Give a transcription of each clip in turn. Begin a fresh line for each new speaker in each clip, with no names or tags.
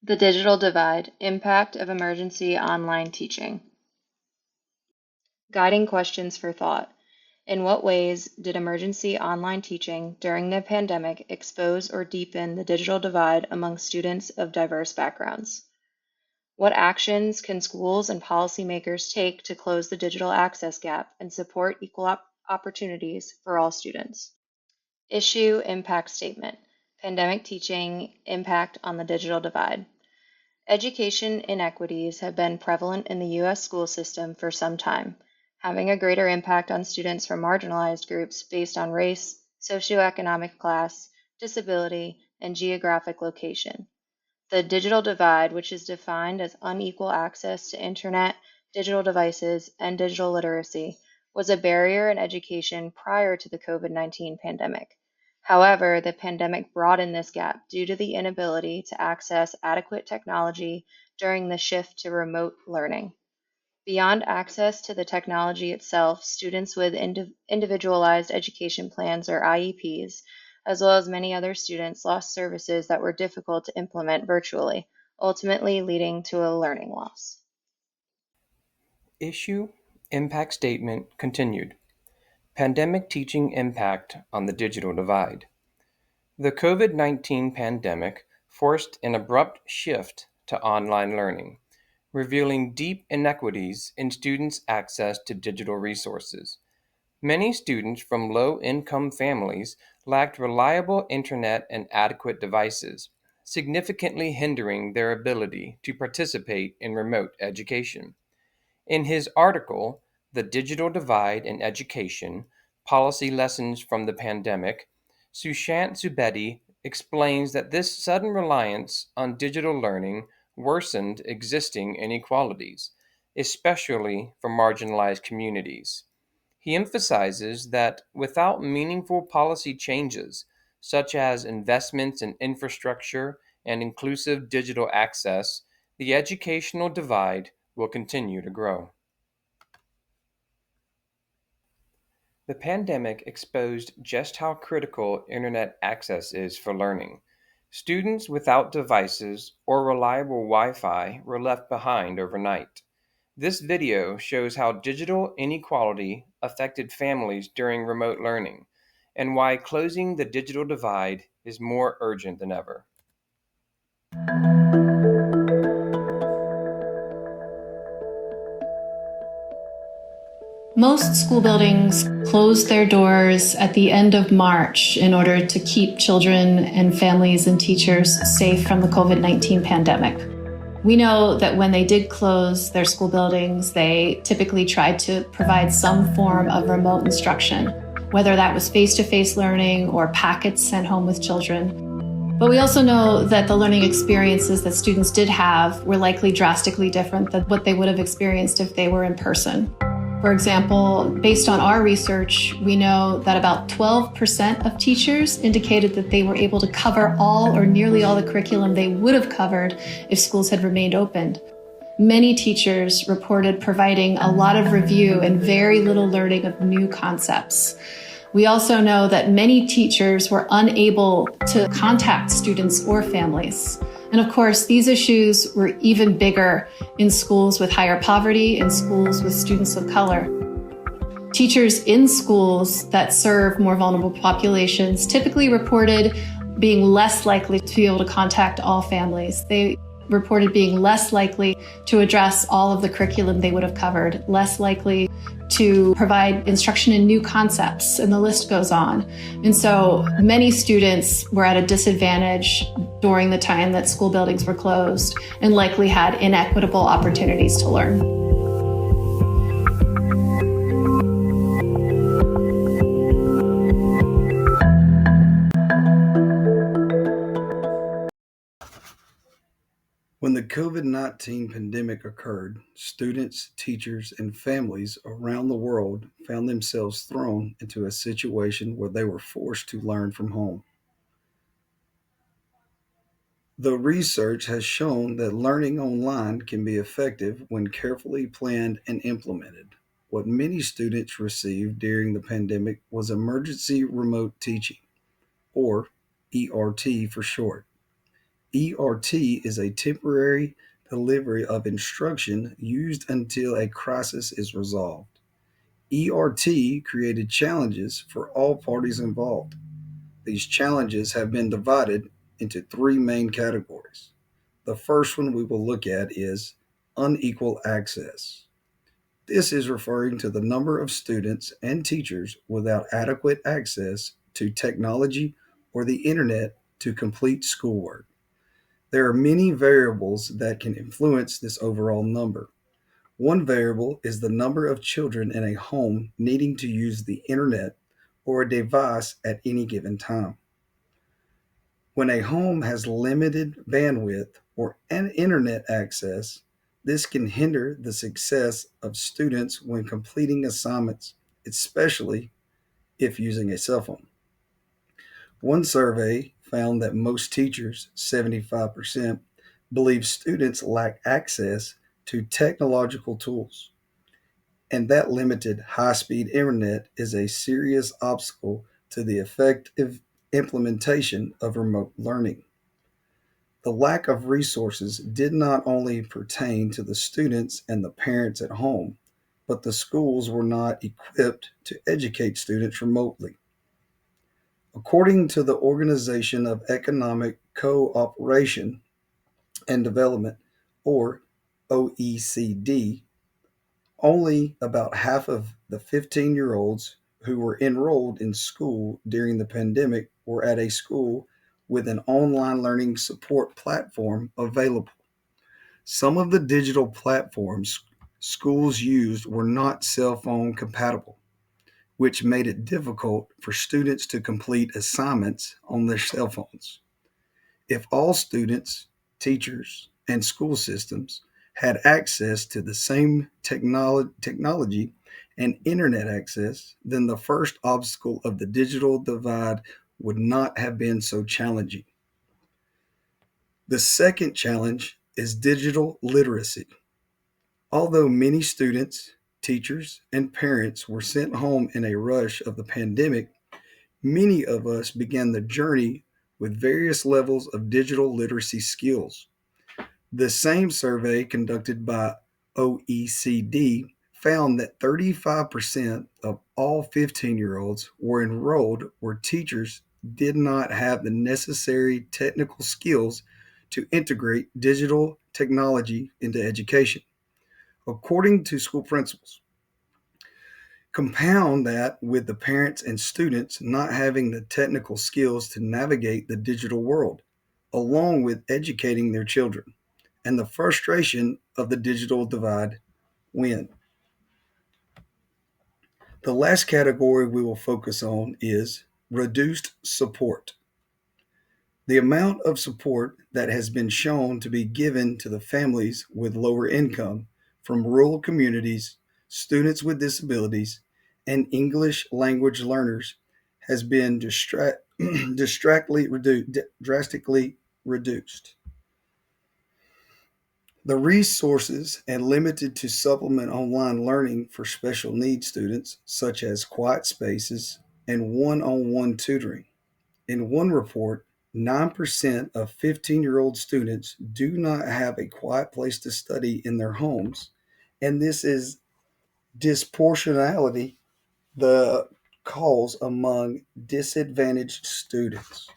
The digital divide, impact of emergency online teaching. Guiding questions for thought. In what ways did emergency online teaching during the pandemic expose or deepen the digital divide among students of diverse backgrounds? What actions can schools and policymakers take to close the digital access gap and support equal opportunities for all students? Issue impact statement. Pandemic teaching impact on the digital divide. Education inequities have been prevalent in the U.S. school system for some time, having a greater impact on students from marginalized groups based on race, socioeconomic class, disability, and geographic location. The digital divide, which is defined as unequal access to internet, digital devices, and digital literacy, was a barrier in education prior to the COVID-19 pandemic. However, the pandemic broadened this gap due to the inability to access adequate technology during the shift to remote learning. Beyond access to the technology itself, students with individualized education plans or IEPs, as well as many other students, lost services that were difficult to implement virtually, ultimately leading to a learning loss.
Issue Impact Statement continued. Pandemic Teaching Impact on the Digital Divide. The COVID 19 pandemic forced an abrupt shift to online learning, revealing deep inequities in students' access to digital resources. Many students from low income families lacked reliable internet and adequate devices, significantly hindering their ability to participate in remote education. In his article, The Digital Divide in Education Policy Lessons from the Pandemic, Sushant Zubedi explains that this sudden reliance on digital learning worsened existing inequalities, especially for marginalized communities. He emphasizes that without meaningful policy changes, such as investments in infrastructure and inclusive digital access, the educational divide will continue to grow. The pandemic exposed just how critical internet access is for learning. Students without devices or reliable Wi Fi were left behind overnight. This video shows how digital inequality affected families during remote learning and why closing the digital divide is more urgent than ever.
Most school buildings closed their doors at the end of March in order to keep children and families and teachers safe from the COVID-19 pandemic. We know that when they did close their school buildings, they typically tried to provide some form of remote instruction, whether that was face-to-face learning or packets sent home with children. But we also know that the learning experiences that students did have were likely drastically different than what they would have experienced if they were in person. For example, based on our research, we know that about 12% of teachers indicated that they were able to cover all or nearly all the curriculum they would have covered if schools had remained open. Many teachers reported providing a lot of review and very little learning of new concepts. We also know that many teachers were unable to contact students or families. And of course, these issues were even bigger in schools with higher poverty and schools with students of color. Teachers in schools that serve more vulnerable populations typically reported being less likely to be able to contact all families. They reported being less likely to address all of the curriculum they would have covered, less likely to provide instruction in new concepts, and the list goes on. And so many students were at a disadvantage during the time that school buildings were closed and likely had inequitable opportunities to learn.
When the COVID 19 pandemic occurred, students, teachers, and families around the world found themselves thrown into a situation where they were forced to learn from home. The research has shown that learning online can be effective when carefully planned and implemented. What many students received during the pandemic was emergency remote teaching, or ERT for short. ERT is a temporary delivery of instruction used until a crisis is resolved. ERT created challenges for all parties involved. These challenges have been divided into three main categories. The first one we will look at is unequal access. This is referring to the number of students and teachers without adequate access to technology or the internet to complete schoolwork. There are many variables that can influence this overall number. One variable is the number of children in a home needing to use the internet or a device at any given time. When a home has limited bandwidth or an internet access, this can hinder the success of students when completing assignments, especially if using a cell phone. One survey found that most teachers, 75%, believe students lack access to technological tools, and that limited high speed internet is a serious obstacle to the effective implementation of remote learning. The lack of resources did not only pertain to the students and the parents at home, but the schools were not equipped to educate students remotely. According to the Organization of Economic Cooperation and Development, or OECD, only about half of the 15-year-olds who were enrolled in school during the pandemic were at a school with an online learning support platform available. Some of the digital platforms schools used were not cell phone compatible, which made it difficult for students to complete assignments on their cell phones. If all students, teachers, and school systems had access to the same technology and internet access, then the first obstacle of the digital divide would not have been so challenging. The second challenge is digital literacy. Although many students, teachers, and parents were sent home in a rush of the pandemic, many of us began the journey with various levels of digital literacy skills. The same survey conducted by OECD found that 35% of all 15-year-olds were enrolled where teachers did not have the necessary technical skills to integrate digital technology into education, according to school principals. Compound that with the parents and students not having the technical skills to navigate the digital world, along with educating their children, and the frustration of the digital divide win. The last category we will focus on is reduced support. The amount of support that has been shown to be given to the families with lower income from rural communities, students with disabilities, and English language learners has been drastically reduced. The resources and limited to supplement online learning for special needs students, such as quiet spaces and one on one tutoring. In one report, 9% of 15-year-old students do not have a quiet place to study in their homes, and this is disproportionality the cause among disadvantaged students.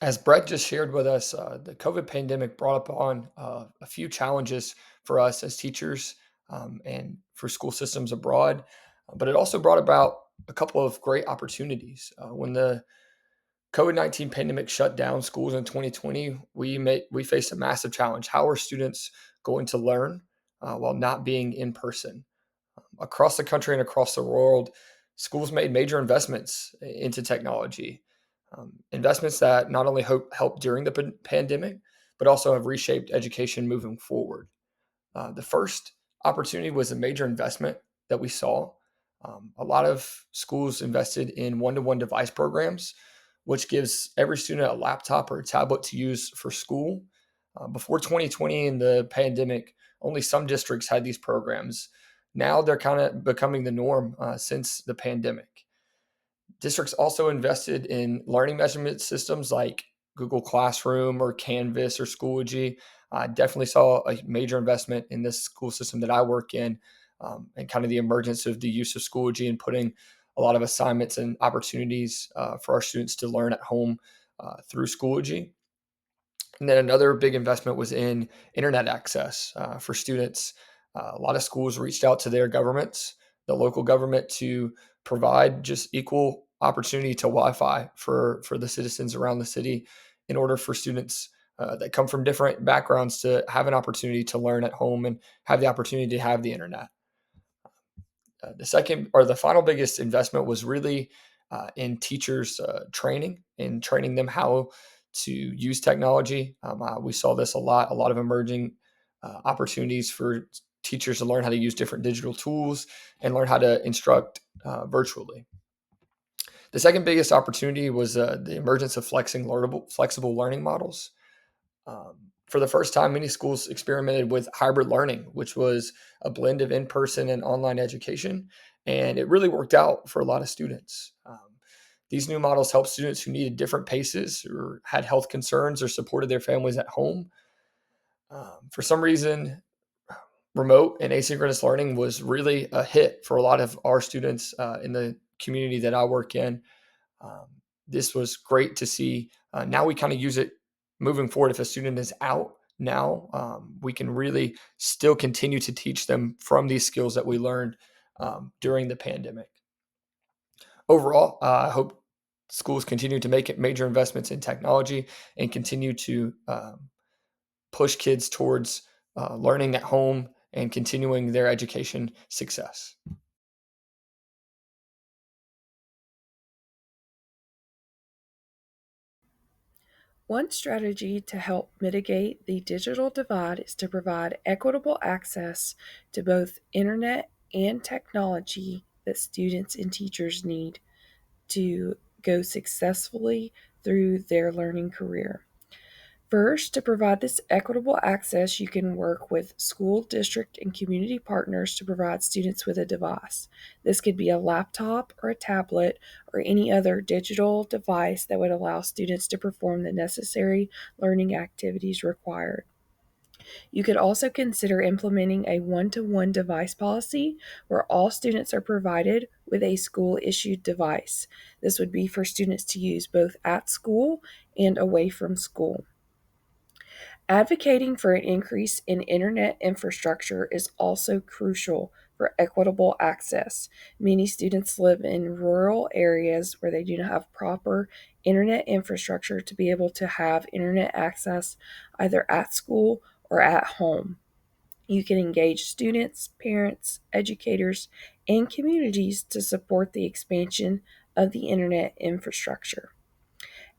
As Brett just shared with us, the COVID pandemic brought upon a few challenges for us as teachers and for school systems abroad, but it also brought about a couple of great opportunities. When the COVID-19 pandemic shut down schools in 2020, we faced a massive challenge. How are students going to learn while not being in person? Across the country and across the world, schools made major investments into technology, investments that not only helped during the pandemic, but also have reshaped education moving forward. The first opportunity was a major investment that we saw. A lot of schools invested in one to one device programs, which gives every student a laptop or a tablet to use for school. Before 2020 and the pandemic, only some districts had these programs. Now they're kind of becoming the norm since the pandemic. Districts also invested in learning measurement systems like Google Classroom or Canvas or Schoology. I definitely saw a major investment in this school system that I work in, and kind of the emergence of the use of Schoology and putting a lot of assignments and opportunities for our students to learn at home through Schoology. And then another big investment was in internet access for students. A lot of schools reached out to their governments, the local government, to provide just equal opportunity to Wi-Fi for the citizens around the city, in order for students that come from different backgrounds to have an opportunity to learn at home and have the opportunity to have the internet. The second or the final biggest investment was really in teachers training and training them how to use technology. We saw this a lot of emerging opportunities for teachers to learn how to use different digital tools and learn how to instruct virtually. The second biggest opportunity was the emergence of flexible learning models. For the first time, many schools experimented with hybrid learning, which was a blend of in person and online education. And it really worked out for a lot of students. These new models help students who needed different paces or had health concerns or supported their families at home. For some reason, remote and asynchronous learning was really a hit for a lot of our students in the community that I work in. um, this was great to see. Now we kind of use it moving forward. If a student is out now, we can really still continue to teach them from these skills that we learned during the pandemic. Overall, I hope schools continue to make major investments in technology and continue to push kids towards learning at home and continuing their education success.
One strategy to help mitigate the digital divide is to provide equitable access to both internet and technology that students and teachers need to go successfully through their learning career. First, to provide this equitable access, you can work with school, district, and community partners to provide students with a device. This could be a laptop or a tablet or any other digital device that would allow students to perform the necessary learning activities required. You could also consider implementing a one to one device policy where all students are provided with a school issued device. This would be for students to use both at school and away from school. Advocating for an increase in internet infrastructure is also crucial for equitable access. Many students live in rural areas where they do not have proper internet infrastructure to be able to have internet access either at school or at home. You can engage students, parents, educators, and communities to support the expansion of the internet infrastructure.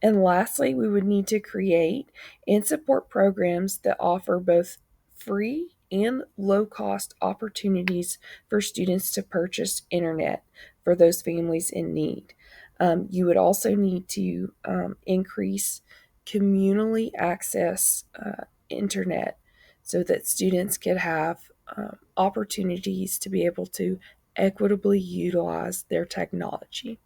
And lastly, we would need to create and support programs that offer both free and low cost opportunities for students to purchase internet for those families in need. You would also need to increase communally access internet so that students could have opportunities to be able to equitably utilize their technology.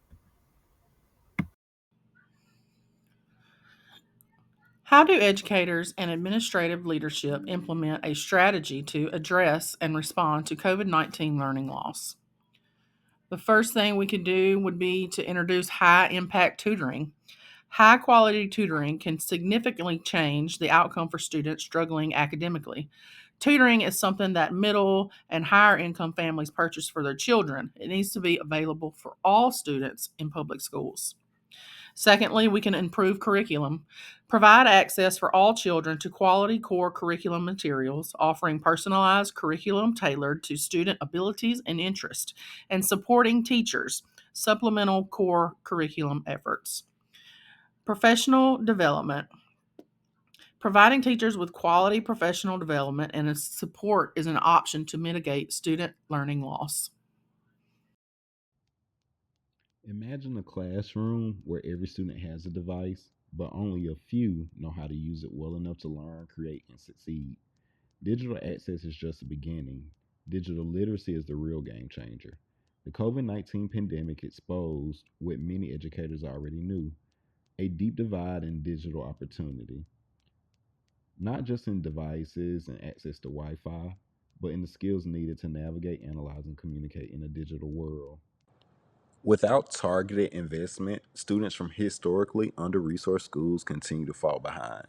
How do educators and administrative leadership implement a strategy to address and respond to COVID 19 learning loss? The first thing we could do would be to introduce high impact tutoring. High quality tutoring can significantly change the outcome for students struggling academically. Tutoring is something that middle and higher income families purchase for their children. It needs to be available for all students in public schools. Secondly, we can improve curriculum, provide access for all children to quality core curriculum materials, offering personalized curriculum tailored to student abilities and interest, and supporting teachers' supplemental core curriculum efforts. Professional development. Providing teachers with quality professional development and support is an option to mitigate student learning loss.
Imagine a classroom where every student has a device, but only a few know how to use it well enough to learn, create, and succeed. Digital access is just the beginning. Digital literacy is the real game changer. The COVID 19 pandemic exposed what many educators already knew. A deep divide in digital opportunity, not just in devices and access to Wi Fi, but in the skills needed to navigate, analyze, and communicate in a digital world.
Without targeted investment, students from historically under resourced schools continue to fall behind.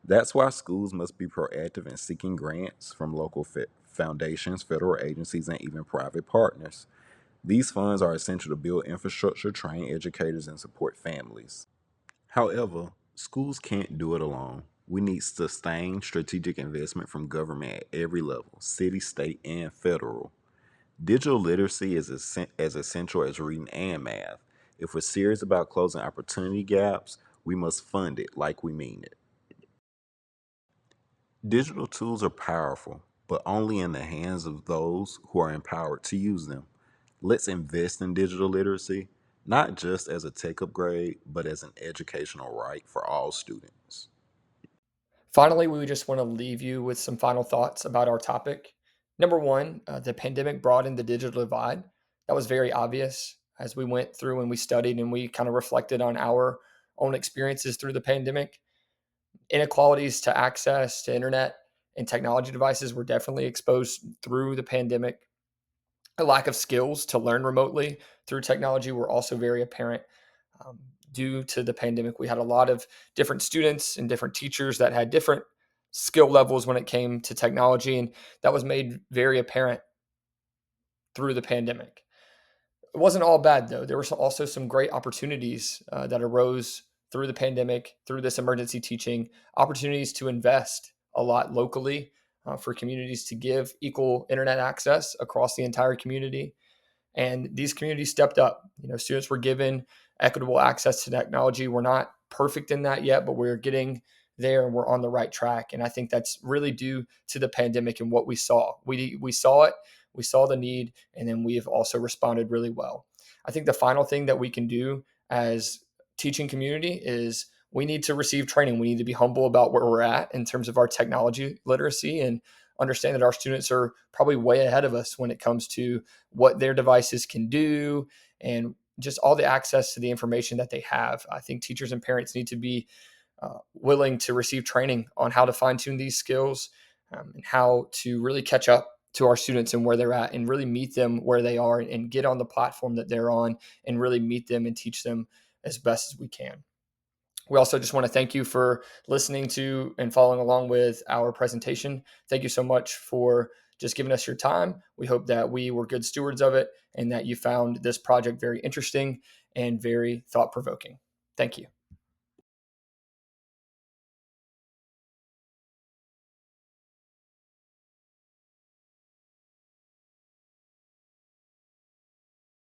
That's why schools must be proactive in seeking grants from local foundations, federal agencies, and even private partners. These funds are essential to build infrastructure, train educators, and support families. However, schools can't do it alone. We need sustained strategic investment from government at every level, city, state, and federal. Digital literacy is as essential as reading and math. If we're serious about closing opportunity gaps, we must fund it like we mean it. Digital tools are powerful, but only in the hands of those who are empowered to use them. Let's invest in digital literacy, not just as a tech upgrade, but as an educational right for all students.
Finally, we just want to leave you with some final thoughts about our topic. Number one, the pandemic broadened the digital divide. That was very obvious as we went through and we studied and we kind of reflected on our own experiences through the pandemic. Inequalities to access to internet and technology devices were definitely exposed through the pandemic. A lack of skills to learn remotely through technology were also very apparent. Um, Due to the pandemic, we had a lot of different students and different teachers that had different skill levels when it came to technology, and that was made very apparent through the pandemic. It wasn't all bad though. There were also some great opportunities that arose through the pandemic, through this emergency teaching, opportunities to invest a lot locally for communities to give equal internet access across the entire community, and these communities stepped up. Students were given equitable access to technology. We're not perfect in that yet, but we're getting there and we're on the right track. And I think that's really due to the pandemic and what we saw. We saw it, we saw the need, and then we have also responded really well. I think the final thing that we can do as teaching community is we need to receive training. We need to be humble about where we're at in terms of our technology literacy and understand that our students are probably way ahead of us when it comes to what their devices can do and just all the access to the information that they have. I think teachers and parents need to be willing to receive training on how to fine tune these skills and how to really catch up to our students and where they're at and really meet them where they are and get on the platform that they're on and really meet them and teach them as best as we can. We also just want to thank you for listening to and following along with our presentation. Thank you so much for just giving us your time. We hope that we were good stewards of it and that you found this project very interesting and very thought provoking. Thank you.